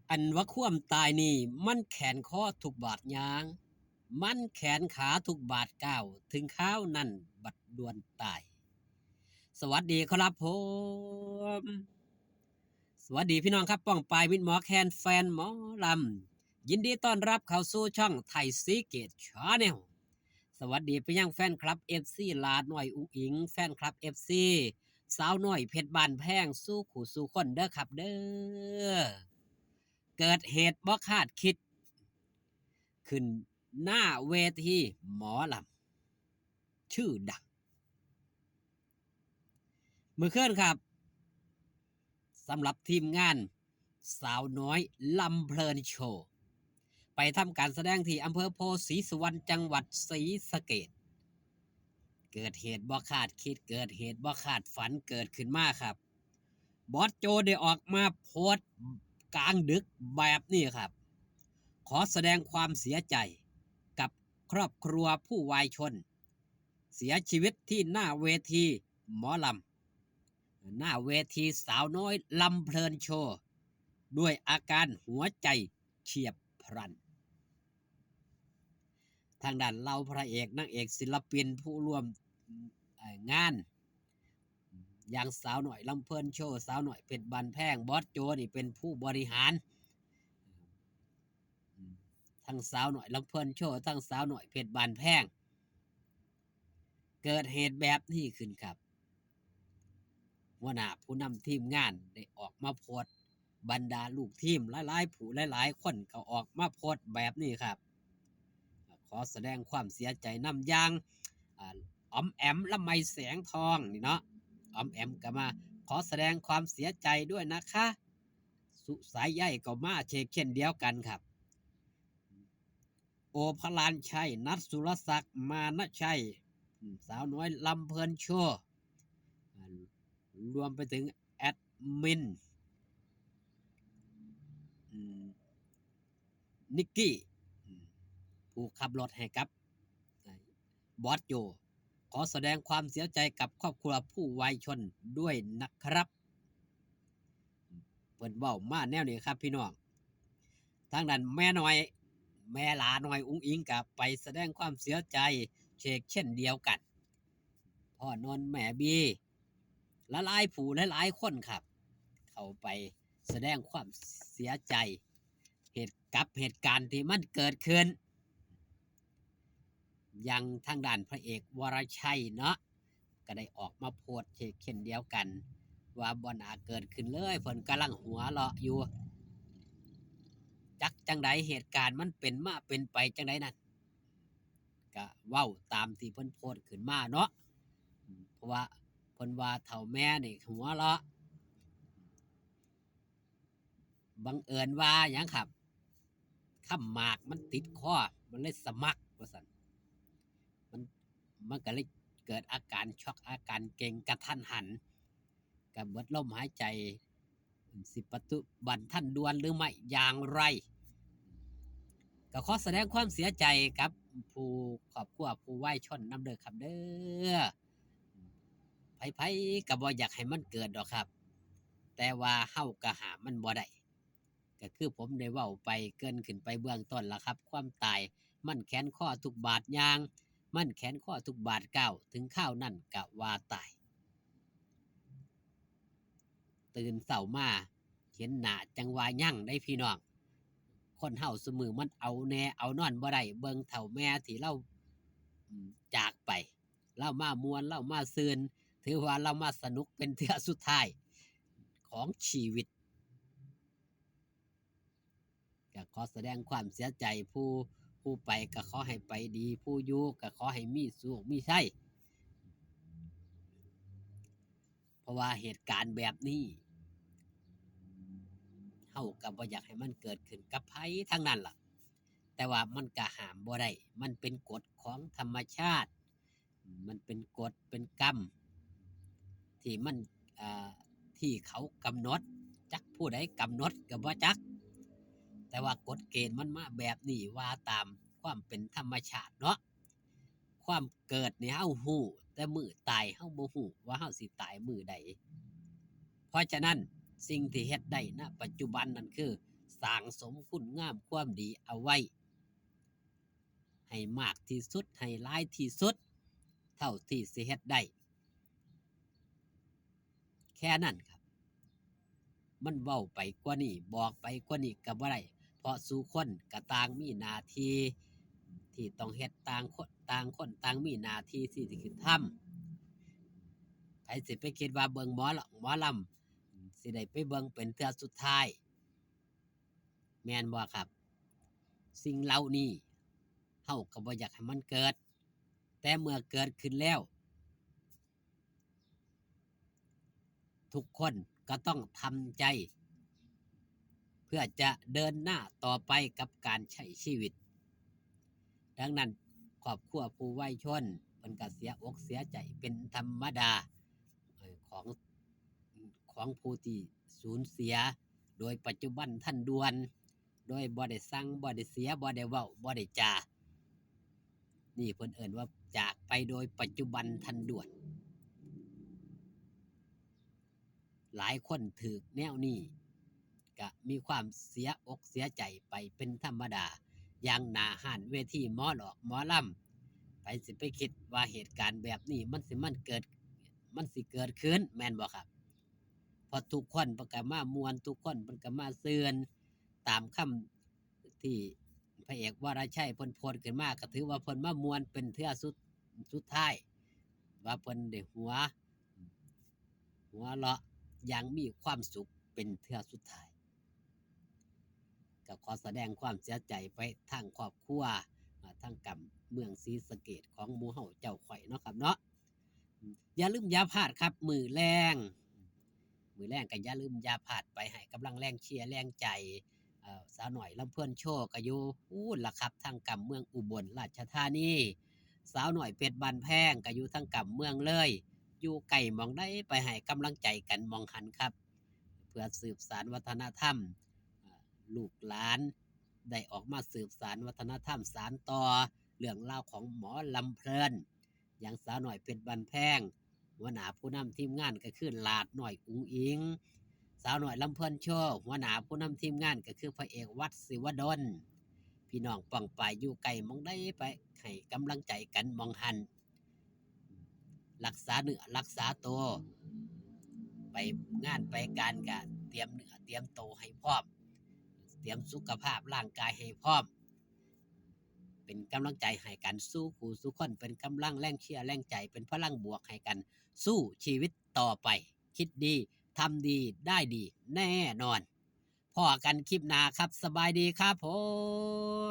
อันว่าความตายนี่มันแขนคอทุกบาดยางมันแขนขาทุกบาดก้าวถึงข้าวนั่นบัดดวนตายสวัสดีครับผมสวัสดีพี่น้องครับป้องปายมิตรหมอแคนแฟนหมอลำยินดีต้อนรับเข้าสู่ช่องไทยซีเกตชาแนลสวัสดีไปยังแฟนคลับ FC ลาดหน่อยอุ๋งอิงแฟนคลับ FC สาวหน่อยเพชรบานแพงสู้ขู่สู้คนเด้อครับเด้อเกิดเหตุบ่คาดคิดขึ้นหน้าเวทีหมอลำชื่อดังเมื่อคืนครับสำหรับทีมงานสาวน้อยลำเพลินโชว์ไปทำการแสดงที่อำเภอโพธิ์ศรีสุวรรณจังหวัดศรีสะเกษเกิดเหตุบ่คาดคิดเกิดเหตุบ่คาดฝันเกิดขึ้นมาครับบอสโจได้ออกมาโพสต์กลางดึกแบบนี้ครับขอแสดงความเสียใจกับครอบครัวผู้วายชนเสียชีวิตที่หน้าเวทีหมอลำหน้าเวทีสาวน้อยลำเพลินโชว์ด้วยอาการหัวใจเฉียบพลันทางด้านเราพระเอกนางเอกศิลปินผู้ร่วมงานอย่างสาวหน่อยลำเพลินโชว์สาวหน่อยเพชรบันแพงบอสโจนี่เป็นผู้บริหารทั้งสาวหน่อยลำเพลินโชว์ทั้งสาวหน่อยเพชรบันแพงเกิดเหตุแบบนี้ขึ้นครับหัวหน้าผู้นำทีมงานได้ออกมาโพสต์บรรดาลูกทีมหลายๆผู้หลายๆคนก็ออกมาโพสต์แบบนี้ครับขอแสดงความเสียใจนำอย่างอ๋อมแอมละไมแสงทองนี่เนาะอ๋อมแอมก็มาขอแสดงความเสียใจด้วยนะคะสุสายใหญ่ก็มาเชกเช่นเดียวกันครับโอพลานชัยนัทสุรศักดิ์มานะชัยสาวน้อยลำเพลินโชว์รวมไปถึงแอดมินนิกกี้ผู้ขับรถให้กับบอสโจขอแสดงความเสียใจกับครอบครัวผู้วายชนด้วยนะครับเปิดเบ้ามาแนวนี้ครับพี่น้องทางนั้นแม่น้อยแม่หลาน้อยอุ้งอิงกับไปแสดงความเสียใจเชกเช่นเดียวกันพ่อนนแม่บีละลายผู้หลายคนครับเข้าไปแสดงความเสียใจเหตุการณ์ที่มันเกิดขึ้นยังทางด้านพระเอกวรชัยเนาะก็ได้ออกมาโพสต์เช่นเดียวกันว่าบ่น่าเกิดขึ้นเลยเพิ่นกำลังหัวเราะอยู่จักจังใดเหตุการณ์มันเป็นมาเป็นไปจังใดนั่นก็เว้าตามที่เพิ่นโพสต์ขึ้นมาเนาะเพราะว่าเพิ่นว่าเฒ่าแม่นี่หัวเราะบังเอิญว่าหยังครับคำหมากมันติดคอมันเลยสมักว่าซั่นมันมันก็เลยเกิดอาการช็อกอาการเกร็งกระทันหันก็เบิดลมหายใจสิปัจจุบันท่านด่วนหรือไม่อย่างไรก็ขอแสดงความเสียใจกับผู้ครอบครัวผู้วายชนนำเด้อครับเด้อไผๆก็บ่อยากให้มันเกิดดอกครับแต่ว่าเฮาก็หามมันบ่ได้ก็คือผมได้เว้าไปเกินขึ้นไปเบื้องต้นแล้วครับความตายมันแขนข้อทุกบาทยางมันแขนข้อทุกบาทก้าวถึงข้าวนั่นกะว่าตายตื่นเช้ามาเห็นหน้าจังว่ายั่งได้พี่น้องคนเฮาซุมื้อมันเอาแน่เอานอนบ่ได้เบิ่งเฒ่าแม่ที่เราจากไปเรามามวนเรามาซืนถือว่าเรามาสนุกเป็นเทื่อสุดท้ายของชีวิตก็ขอแสดงความเสียใจผู้ไปก็ขอให้ไปดีผู้อยู่ก็ขอให้มีสุขมีชัยเพราะว่าเหตุการณ์แบบนี้เฮาก็บ่อยากให้มันเกิดขึ้นกับไผทั้งนั้นล่ะแต่ว่ามันก็ห้ามบ่ได้มันเป็นกฎของธรรมชาติมันเป็นกฎเป็นกรรมที่มันอ่าที่เขากำหนดจักผู้ใดกำหนดก็บ่จักแต่ว่ากฎเกณฑ์มันมาแบบนี้ว่าตามความเป็นธรรมชาติเนาะความเกิดนี่เฮาฮู้แต่มื้อตายเฮาบ่ฮู้ว่าเฮาสิตายมื้อใดเพราะฉะนั้นสิ่งที่เฮ็ดได้ณปัจจุบันนั่นคือ สร้างสมคุณงามความดีเอาไว้ให้มากที่สุดให้หลายที่สุดเท่าที่สิเฮ็ดได้แค่นั้นครับมันเว้าไปกว่านี้บอกไปกว่านี้ก็บ่ได้เพราะสู่คนก็ต่างมีหน้าที่ที่ต้องเฮ็ดต่างคนมีหน้าที่ที่สิทำไผสิไปคิดว่าเบิ่งหมอลำสิได้ไปเบิ่งเป็นเทื่อสุดท้ายแม่นบ่ครับสิ่งเหล่านี้เฮาก็บ่อยากให้มันเกิดแต่เมื่อเกิดขึ้นแล้วทุกคนก็ต้องทำใจเพื่อจะเดินหน้าต่อไปกับการใช้ชีวิตดังนั้นครอบครัวผู้วัยชนเพิ่นก็เสียอกเสียใจเป็นธรรมดาของผู้ที่สูญเสียโดยปัจจุบันทันด่วนโดยบ่ได้สั่งบ่ได้เสียบ่ได้เว้าบ่ได้จานี่เพิ่นเอิ้นว่าจากไปโดยปัจจุบันทันด่วนหลายคนถูกแนวนี้ก็มีความเสียอกเสียใจไปเป็นธรรมดาอย่างหน้าห้านเวทีหมอหมอลำไปสิไปคิดว่าเหตุการณ์แบบนี้มันสิเกิดขึ้นแม่นบ่ครับเพราะทุกคนเพิ่นก็มามวนทุกคนเพิ่นก็มาเตือนตามคำที่พระเอกวรชัยเพิ่นโพสต์ขึ้นมาก็ถือว่าเพิ่นมามวนเป็นเทื่อสุดท้ายว่าเพิ่นได้หัวเราะอย่างมีความสุขเป็นเทื่อสุดท้ายก็ขอแสดงความเสียใจไปทางครอบครัวทางกำเมืองศรีสะเกษของหมู่เฮาเจ้าข่อยเนาะครับเนาะอย่าลืมอย่าพลาดครับมื้อแลงก็อย่าลืมอย่าพลาดไปให้กำลังแรงเชียร์แรงใจสาวน้อยลำเพิ่นโชว์ก็อยู่พู้นล่ะครับทางกำเมืองอุบลราชธานีสาวน้อยเพชรบ้านแพงก็อยู่ทางกำเมืองเลยอยู่ไกลหม้องใดไปให้กำลังใจกันหม้องหันครับเพื่อสืบสานวัฒนธรรมลูกหลานได้ออกมาสืบสานวัฒนธรรมสานต่อเรื่องราวของหมอลำเพลินอย่างสาวน้อยเพชรบ้านแพงหัวหน้าผู้นำทีมงานก็คือลาดหน่อยอุ๋งอิงสาวหน่อยลำเพิ่นโชว์หัวหน้าผู้นำทีมงานก็คือพระเอกวัดศิวดลพี่น้องป้องปายอยู่ไกลมองได้ไปให้กำลังใจกันมองหันรักษาเนื้อรักษาตัวไปงานไปการกะเตรียมเนื้อเตรียมตัวให้พร้อมเตรียมสุขภาพร่างกายให้พร้อมเป็นกำลังใจให้กันสู้ผู้สู้คนเป็นกำลังแรงเชียร์แรงใจเป็นพลังบวกให้กันสู้ชีวิตต่อไปคิดดีทำดีได้ดีแน่นอนพอกันคลิปหน้าครับสบายดีครับผม